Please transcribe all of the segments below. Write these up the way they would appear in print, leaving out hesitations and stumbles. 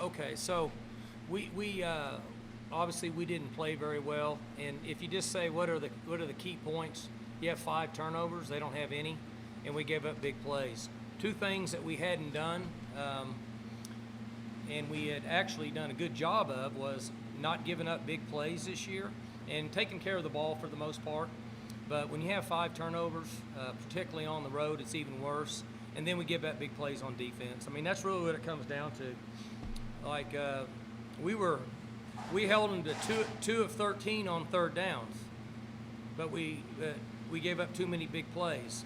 Okay, so we obviously we didn't play very well, and if you just say what are the key points, you have 5 turnovers. They don't have any, and we gave up big plays. Two things that we hadn't done, and we had actually done a good job of, was not giving up big plays this year and taking care of the ball for the most part. But when you have 5 turnovers, particularly on the road, it's even worse. And then we give up big plays on defense. I mean, that's really what it comes down to. Like we held them to two of 13 on third downs, but we gave up too many big plays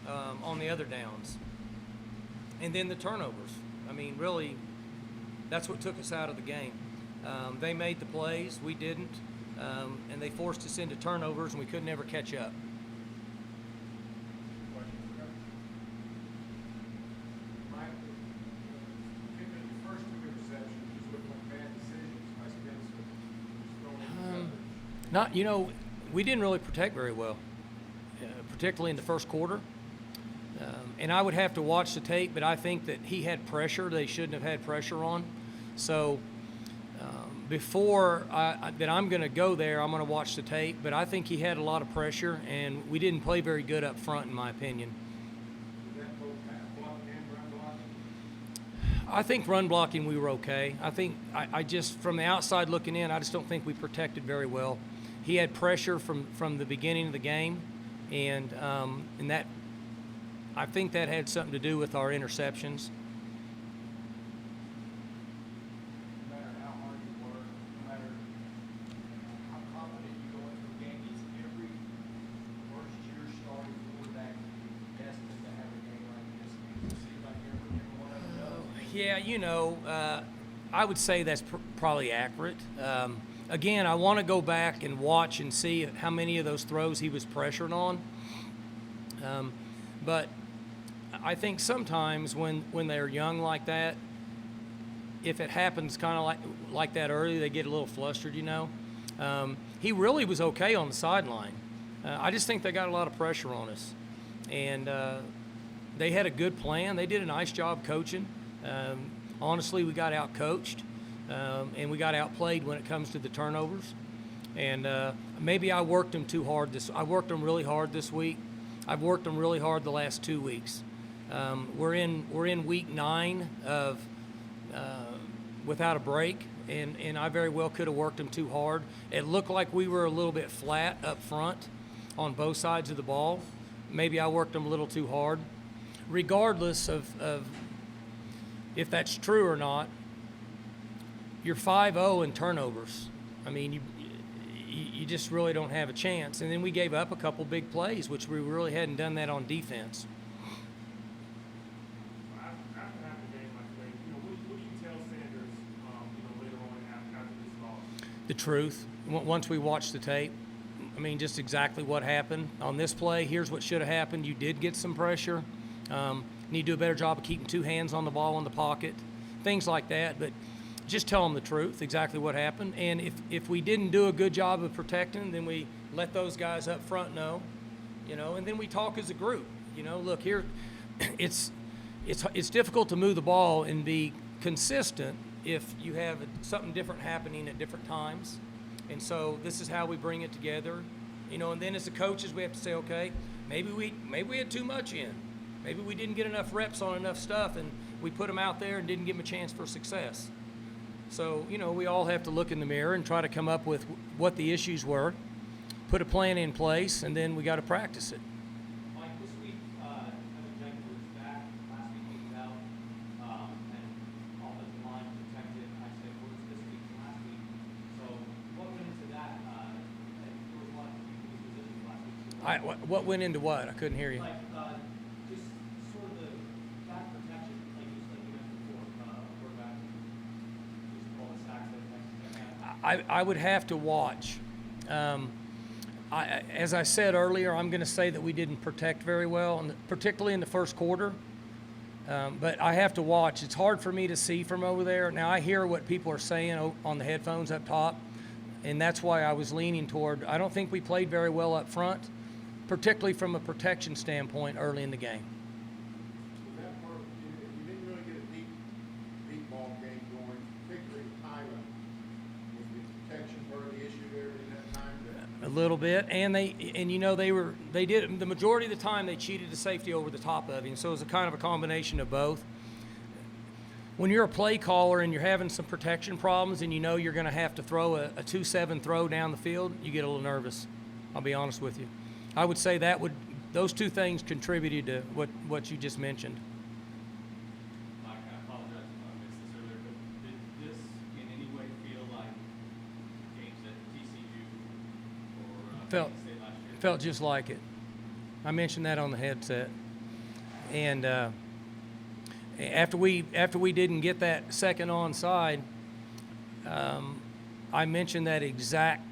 on the other downs. And then the turnovers. I mean, really, that's what took us out of the game. They made the plays, we didn't, and they forced us into turnovers, and we could never catch up. We didn't really protect very well, particularly in the first quarter. And I would have to watch the tape, but I think that he had pressure they shouldn't have had pressure on. So before that I'm going to go there, I'm going to watch the tape. But I think he had a lot of pressure, and we didn't play very good up front, in my opinion. I think run blocking we were okay. I think I just, from the outside looking in, I just don't think we protected very well. He had pressure from the beginning of the game, and that I think that had something to do with our interceptions. No matter how hard you work, no matter how confident you go into a game, is every first-year starting quarterback destined to have a game like this? It seems like every one of them does. Yeah, I would say that's probably accurate. Again, I want to go back and watch and see how many of those throws he was pressured on. But I think sometimes when they're young like that, if it happens kind of like that early, they get a little flustered, He really was okay on the sideline. I just think they got a lot of pressure on us. And they had a good plan. They did a nice job coaching. Honestly, we got out-coached. And we got outplayed when it comes to the turnovers. And maybe I worked them too hard. I worked them really hard this week. I've worked them really hard the last 2 weeks. We're in week 9 of without a break, and I very well could have worked them too hard. It looked like we were a little bit flat up front on both sides of the ball. Maybe I worked them a little too hard. Regardless of if that's true or not, you're 5-0 in turnovers. I mean, you just really don't have a chance. And then we gave up a couple big plays, which we really hadn't done that on defense. After having a game like that, what do you tell Sanders, later on after this loss? The truth. Once we watch the tape, I mean, just exactly what happened on this play. Here's what should have happened. You did get some pressure. Need to do a better job of keeping 2 hands on the ball in the pocket, things like that. But just tell them the truth, exactly what happened. And if we didn't do a good job of protecting, then we let those guys up front know, and then we talk as a group. Look here, it's difficult to move the ball and be consistent if you have something different happening at different times. And so this is how we bring it together, and then as the coaches, we have to say, okay, maybe we had too much in. Maybe we didn't get enough reps on enough stuff, and we put them out there and didn't give them a chance for success. So, we all have to look in the mirror and try to come up with what the issues were, put a plan in place, and then we got to practice it. Mike, this week, Kevin Jenkins was back. Last week he was out, and offensive line protected. I said worse this week than last week. So what went into that? There was a lot of people in positions last week. What went into what? I couldn't hear you. Just sort of the back protection, like you mentioned before, quarterback. I would have to watch. As I said earlier, I'm going to say that we didn't protect very well, particularly in the first quarter. But I have to watch. It's hard for me to see from over there. Now, I hear what people are saying on the headphones up top, and that's why I was leaning toward. I don't think we played very well up front, particularly from a protection standpoint early in the game. Was that part, if you didn't really get a deep little bit, and they did the majority of the time they cheated the safety over the top of him. So it was a kind of a combination of both. When you're a play caller and you're having some protection problems and you know you're going to have to throw a 2-7 throw down the field, you get a little nervous. I'll be honest with you. I would say those two things contributed to what you just mentioned. Mike, I apologize if I missed this earlier, but did this in any way feel like games at TCU or Kansas State last year? Felt just like it. I mentioned that on the headset, and after we didn't get that second onside, I mentioned that exact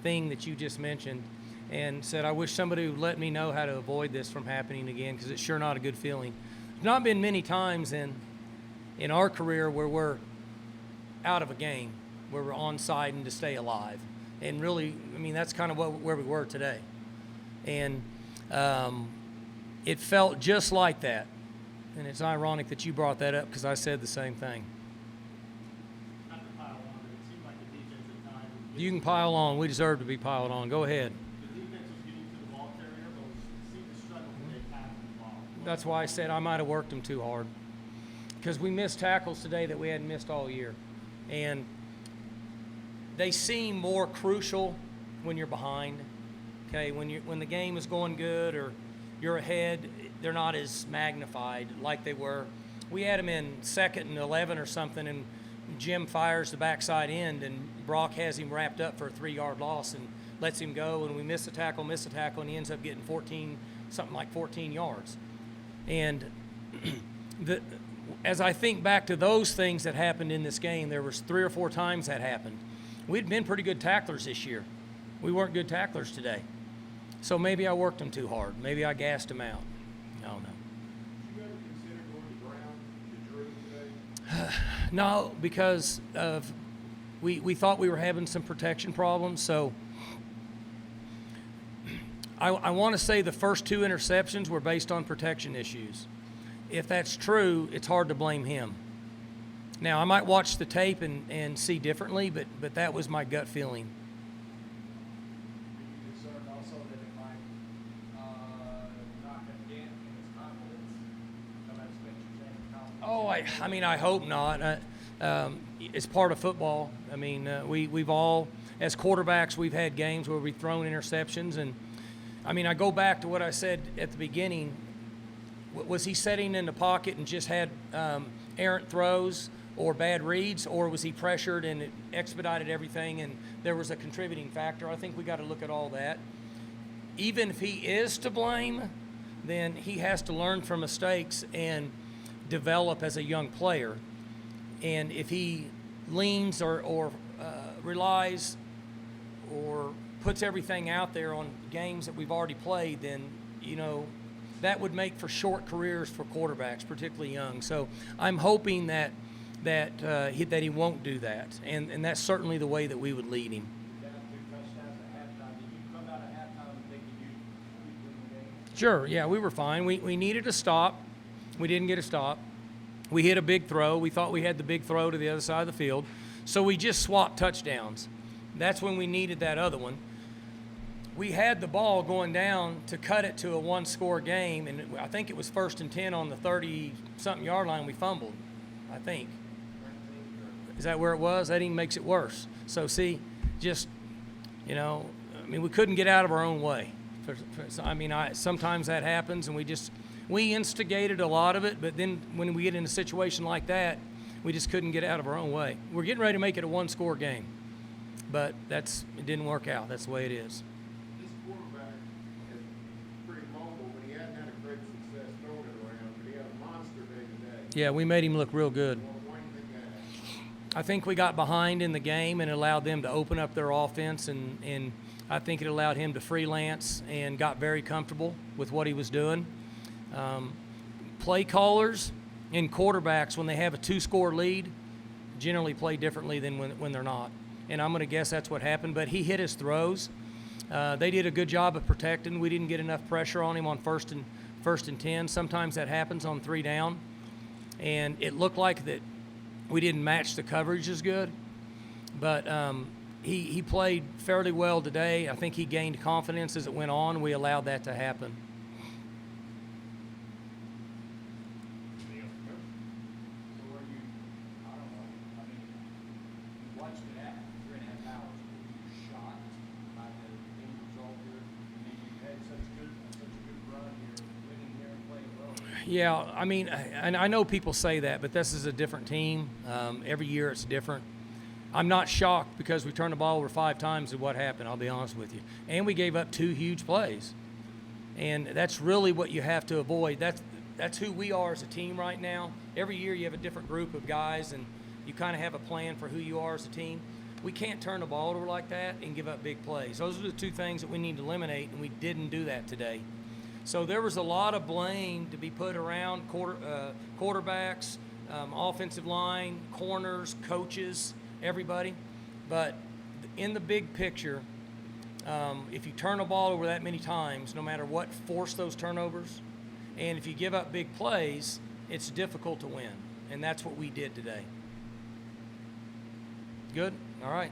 thing that you just mentioned, and said I wish somebody would let me know how to avoid this from happening again, because it's sure not a good feeling. There's not been many times in our career where we're out of a game, where we're onside and to stay alive, and really, I mean, that's kind of where we were today, and it felt just like that. And it's ironic that you brought that up because I said the same thing. Not to pile on, but it seemed like the defense at times. You can pile on. We deserve to be piled on. Go ahead. The defense was getting to the ball carrier, but seemed to struggle when they passed the ball. That's why I said I might have worked them too hard, because we missed tackles today that we hadn't missed all year. And they seem more crucial when you're behind. Okay, when the game is going good or you're ahead, they're not as magnified like they were. We had them in 2nd and 11 or something, and Jim fires the backside end, and Brock has him wrapped up for a 3-yard loss and lets him go, and we miss a tackle, and he ends up getting 14 yards. And as I think back to those things that happened in this game, there was 3 or 4 times that happened. We'd been pretty good tacklers this year. We weren't good tacklers today. So maybe I worked them too hard. Maybe I gassed them out. I don't know. Did you ever consider going to ground to Drew today? No, because we thought we were having some protection problems. So I want to say the first 2 interceptions were based on protection issues. If that's true, it's hard to blame him. Now, I might watch the tape and see differently, but that was my gut feeling. Concerned also that it might knock a dent in his confidence. Come out Spencer James confidence. I mean, I hope not. It's part of football. I mean, we've all, as quarterbacks, we've had games where we've thrown interceptions. And, I mean, I go back to what I said at the beginning. Was he sitting in the pocket and just had errant throws or bad reads, or was he pressured and it expedited everything and there was a contributing factor? I think we got to look at all that. Even if he is to blame, then he has to learn from mistakes and develop as a young player. And if he leans or relies or puts everything out there on games that we've already played, then, that would make for short careers for quarterbacks, particularly young. So I'm hoping that he won't do that, and that's certainly the way that we would lead him. Down 2 touchdowns at halftime. Did you come out of halftime thinking you'd win the game? Sure, yeah, we were fine. We needed a stop. We didn't get a stop. We hit a big throw. We thought we had the big throw to the other side of the field. So we just swapped touchdowns. That's when we needed that other one. We had the ball going down to cut it to a 1-score game, and I think it was 1st and 10 on the 30-something yard line. We fumbled, I think. Is that where it was? That even makes it worse. So, see, just, we couldn't get out of our own way. Sometimes that happens, and we instigated a lot of it, but then when we get in a situation like that, we just couldn't get out of our own way. We're getting ready to make it a 1-score game, but it didn't work out. That's the way it is. This quarterback is pretty mobile, but he hadn't had a great success throwing it around, but he had a monster day today. Yeah, we made him look real good. Well, why do you think that? I think we got behind in the game and allowed them to open up their offense, and I think it allowed him to freelance and got very comfortable with what he was doing. Play callers and quarterbacks, when they have a 2-score lead, generally play differently than when they're not. And I'm going to guess that's what happened, but he hit his throws. They did a good job of protecting. We didn't get enough pressure on him on first and 10. Sometimes that happens on 3 down. And it looked like that we didn't match the coverage as good. But he played fairly well today. I think he gained confidence as it went on. We allowed that to happen. Anything else, Coach? So were you, I don't know, I mean, you watched it at 3.5 hours, were you shocked by the end result here? I mean, you had such a good run here, winning here and playing well. Yeah, I mean, and I know people say that, but this is a different team. Every year it's different. I'm not shocked because we turned the ball over 5 times at what happened, I'll be honest with you. And we gave up 2 huge plays. And that's really what you have to avoid. That's who we are as a team right now. Every year you have a different group of guys, and you kind of have a plan for who you are as a team. We can't turn the ball over like that and give up big plays. Those are the 2 things that we need to eliminate, and we didn't do that today. So there was a lot of blame to be put around quarterbacks, offensive line, corners, coaches, everybody. But in the big picture, if you turn the ball over that many times, no matter what force those turnovers, and if you give up big plays, it's difficult to win. And that's what we did today. Good? All right.